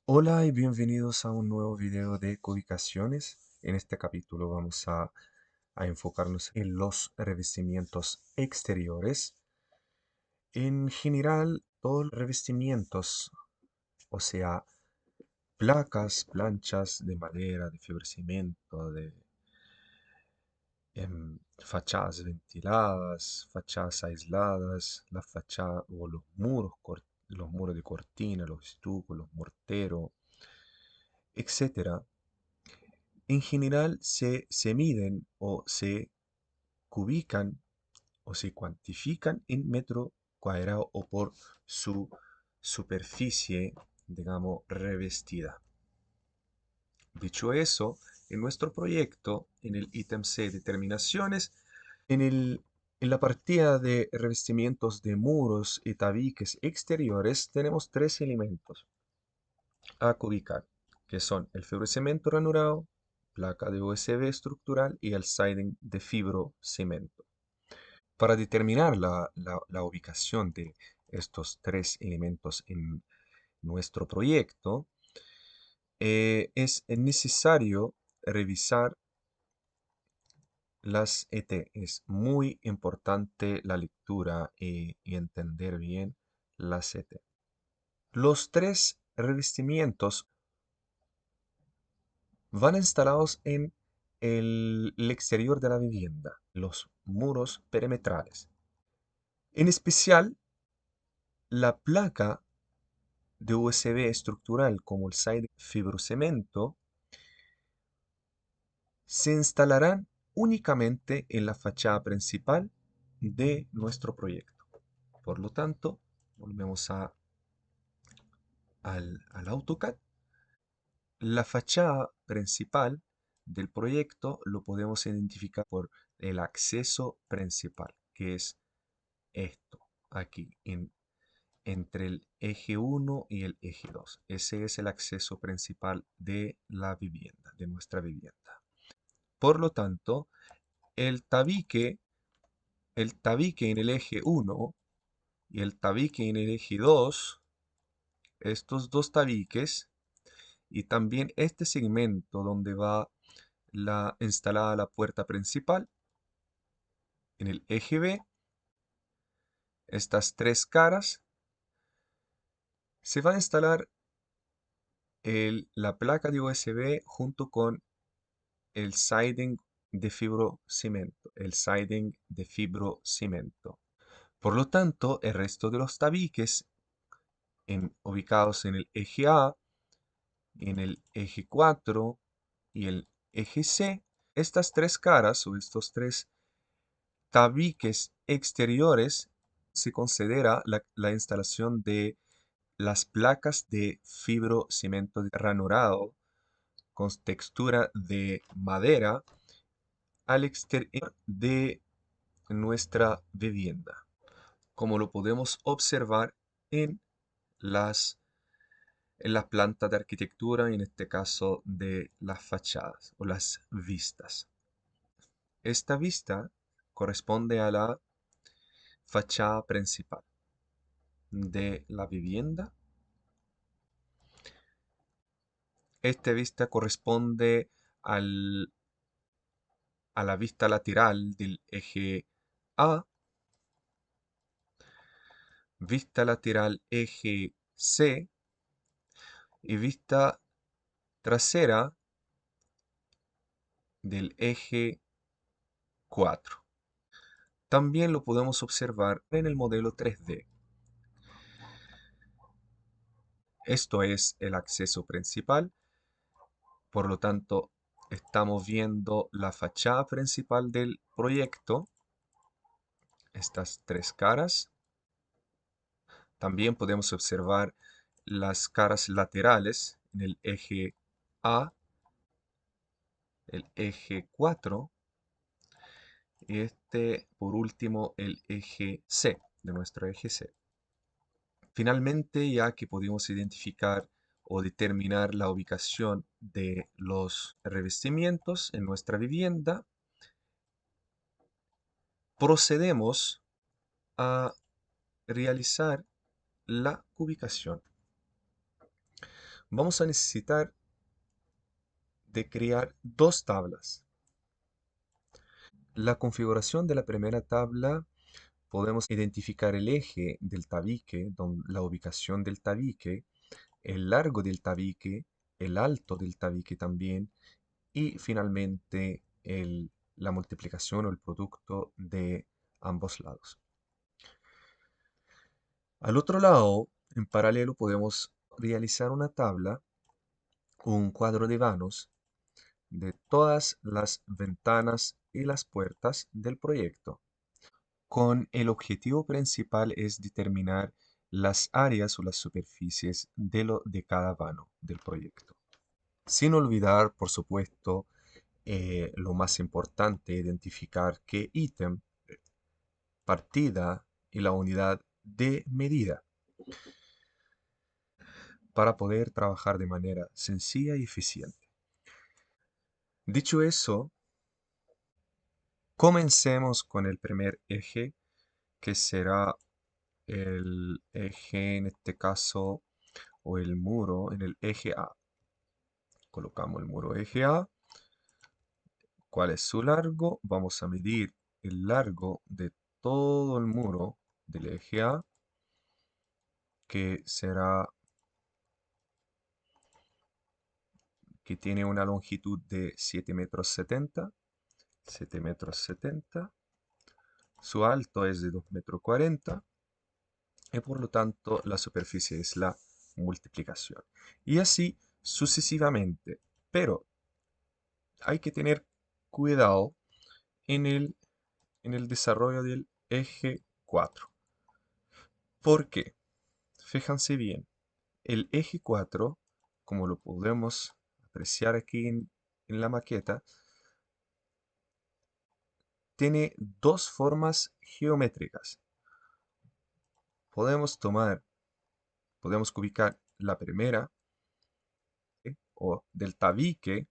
Hola y bienvenidos a un nuevo video de ubicaciones. En este capítulo vamos a enfocarnos en los revestimientos exteriores. En general, todos los revestimientos, o sea, placas, planchas de madera, de fibrocemento, de fachadas ventiladas, fachadas aisladas, la fachada o los muros, los muros de cortina, los estucos, los morteros, etcétera. En general se miden o se cubican o se cuantifican en metro cuadrado o por su superficie, digamos, revestida. Dicho eso, en nuestro proyecto, en el ítem C, determinaciones, en la partida de revestimientos de muros y tabiques exteriores, tenemos tres elementos a cubicar, que son el fibrocemento ranurado, placa de USB estructural y el siding de fibrocemento. Para determinar la ubicación de estos tres elementos en nuestro proyecto, es necesario revisar las ET. Es muy importante la lectura y entender bien las ET. Los tres revestimientos van instalados en el exterior de la vivienda, los muros perimetrales. En especial, la placa de USB estructural como el side fibrocemento se instalarán únicamente en la fachada principal de nuestro proyecto. Por lo tanto, volvemos al AutoCAD. La fachada principal del proyecto lo podemos identificar por el acceso principal, que es esto, aquí, entre el eje 1 y el eje 2. Ese es el acceso principal de la vivienda, de nuestra vivienda. Por lo tanto, el tabique, el tabique en el eje 1 y el tabique en el eje 2, estos dos tabiques, y también este segmento donde va instalada la puerta principal, en el eje B, estas tres caras, se va a instalar la placa de USB junto con el siding de fibrocemento, el siding de fibrocemento. Por lo tanto, el resto de los tabiques ubicados en el eje A, en el eje 4 y el eje C, estas tres caras o estos tres tabiques exteriores se considera la instalación de las placas de fibrocemento ranurado con textura de madera al exterior de nuestra vivienda, como lo podemos observar en las en la planta de arquitectura, en este caso de las fachadas o las vistas. Esta vista corresponde a la fachada principal de la vivienda. Esta vista corresponde al- a la vista lateral del eje A, vista lateral eje C y vista trasera del eje 4. También lo podemos observar en el modelo 3D. Esto es el acceso principal, por lo tanto estamos viendo la fachada principal del proyecto, estas tres caras. También podemos observar las caras laterales en el eje A, el eje 4 y por último el eje C, de nuestro eje C. Finalmente, ya que pudimos identificar o determinar la ubicación de los revestimientos en nuestra vivienda, procedemos a realizar la ubicación. vamos a necesitar de crear dos tablas. La configuración de la primera tabla podemos identificar el eje del tabique, la ubicación del tabique, el largo del tabique, el alto del tabique también, y finalmente la multiplicación o el producto de ambos lados. Al otro lado, en paralelo, podemos realizar una tabla o un cuadro de vanos de todas las ventanas y las puertas del proyecto, con el objetivo principal es determinar las áreas o las superficies de cada vano del proyecto. Sin olvidar, por supuesto, lo más importante, identificar qué ítem, partida y la unidad de medida para poder trabajar de manera sencilla y eficiente. Dicho eso, comencemos con el primer eje, que será el eje, en este caso, o el muro en el eje A. Colocamos el muro eje A. ¿Cuál es su largo? Vamos a medir el largo de todo el muro del eje A, que será, que tiene una longitud de 7,70 m. 7,70 m. Su alto es de 2,40 m y por lo tanto la superficie es la multiplicación. Y así sucesivamente. Pero hay que tener cuidado en el desarrollo del eje 4. ¿Por qué? Fíjense bien, el eje 4, como lo podemos apreciar aquí en la maqueta, tiene dos formas geométricas. Podemos podemos ubicar la primera, o del tabique,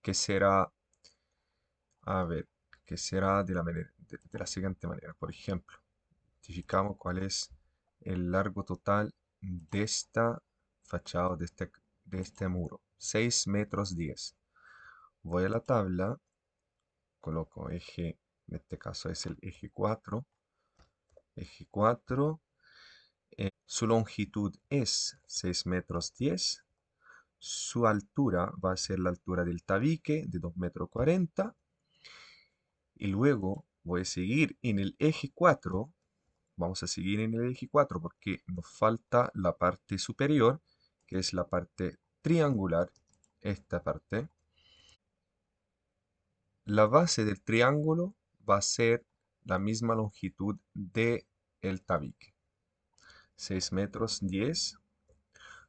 que será, a ver, que será de la siguiente manera. Por ejemplo, identificamos cuál es el largo total de esta fachada, de este muro. 6,10 m. Voy a la tabla, coloco eje, en este caso es el eje 4. Eje 4, su longitud es 6,10 m. Su altura va a ser la altura del tabique de 2,40 m. Y luego voy a seguir en el eje 4. Vamos a seguir en el eje 4 porque nos falta la parte superior, que es la parte triangular, esta parte. La base del triángulo va a ser la misma longitud de el tabique, 6,10 m.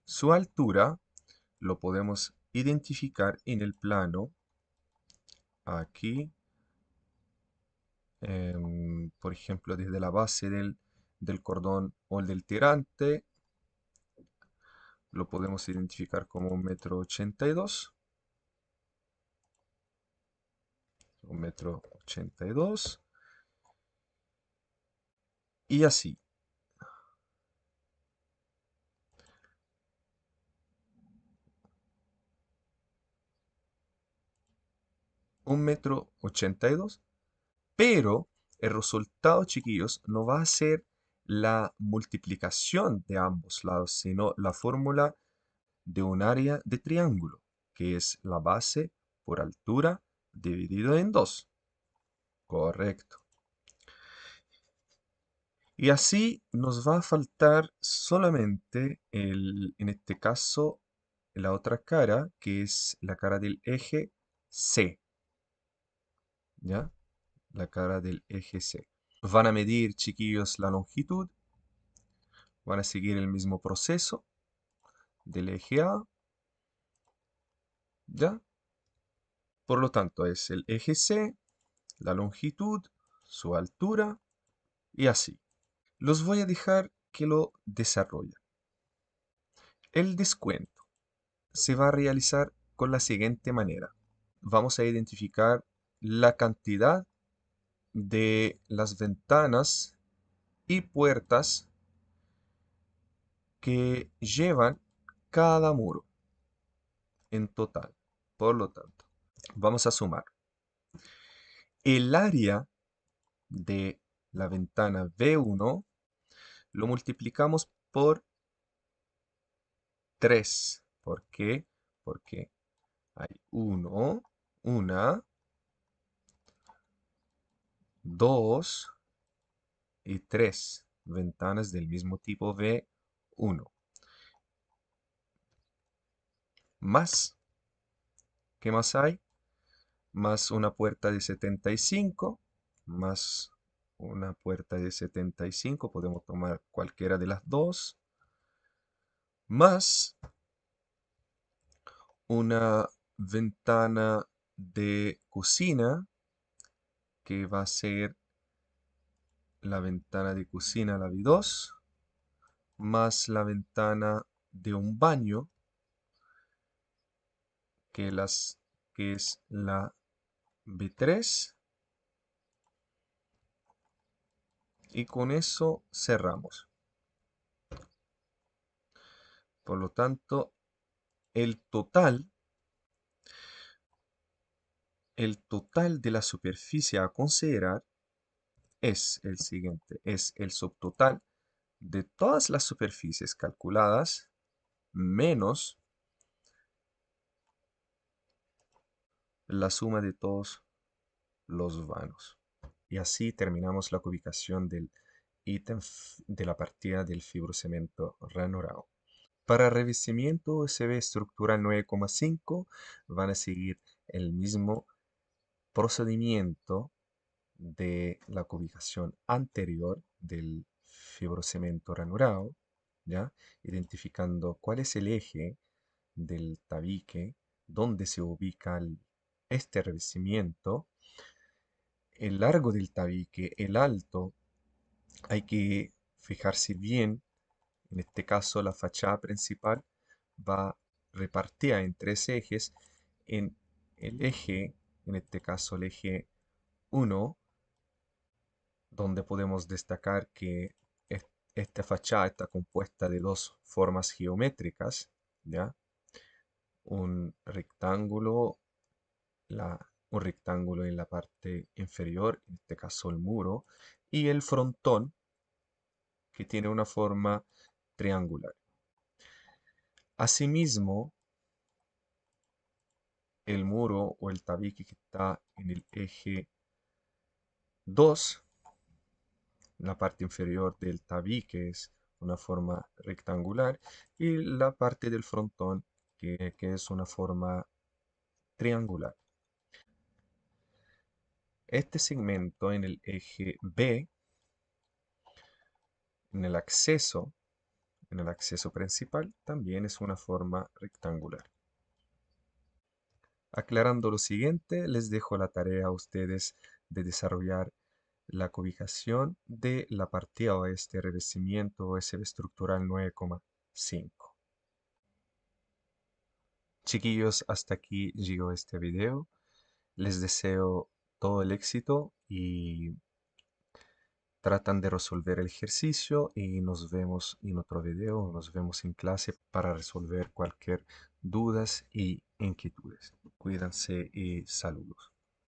Su altura lo podemos identificar en el plano, aquí, por ejemplo, desde la base del cordón o el del tirante, lo podemos identificar como 1,82 m. 1,82 m. Y así. Un metro 82. Pero el resultado, chiquillos, no va a ser la multiplicación de ambos lados, sino la fórmula de un área de triángulo, que es la base por altura dividido en 2. Correcto. Y así nos va a faltar solamente, en este caso, la otra cara, que es la cara del eje C. ¿Ya? La cara del eje C. Van a medir, chiquillos, la longitud. Van a seguir el mismo proceso del eje A. ¿Ya? Por lo tanto, es el eje C, la longitud, su altura y así. Los voy a dejar que lo desarrollen. El descuento se va a realizar con la siguiente manera. Vamos a identificar la cantidad de las ventanas y puertas que llevan cada muro en total. Por lo tanto, vamos a sumar. El área de la ventana B1 lo multiplicamos por 3. ¿Por qué? Porque hay una, dos y tres ventanas del mismo tipo B1. Más, ¿qué más hay? Más una puerta de 75, más una puerta de 75, podemos tomar cualquiera de las dos, más una ventana de cocina, que va a ser la ventana de cocina, la B2, más la ventana de un baño, que, que es la B3, y con eso cerramos. Por lo tanto, el total, el total de la superficie a considerar es el siguiente, es el subtotal de todas las superficies calculadas menos la suma de todos los vanos. Y así terminamos la ubicación del ítem de la partida del fibrocemento ranurado. Para revestimiento USB estructural 9,5 van a seguir el mismo procedimiento de la ubicación anterior del fibrocemento ranurado, ¿ya? Identificando cuál es el eje del tabique, donde se ubica este revestimiento, el largo del tabique, el alto, hay que fijarse bien. En este caso, la fachada principal va repartida en tres ejes. En el eje, en este caso el eje 1, donde podemos destacar que esta fachada está compuesta de dos formas geométricas, ¿ya? Un rectángulo, un rectángulo en la parte inferior, en este caso el muro, y el frontón, que tiene una forma triangular. Asimismo, el muro o el tabique que está en el eje 2, la parte inferior del tabique es una forma rectangular y la parte del frontón que es una forma triangular. Este segmento en el eje B, en el acceso, en el acceso principal, también es una forma rectangular. Aclarando lo siguiente, les dejo la tarea a ustedes de desarrollar la ubicación de la partida o este revestimiento OSB estructural 9,5. Chiquillos, hasta aquí llegó este video. Les deseo todo el éxito y tratan de resolver el ejercicio y nos vemos en otro video, nos vemos en clase para resolver cualquier dudas y inquietudes. Cuídense y saludos.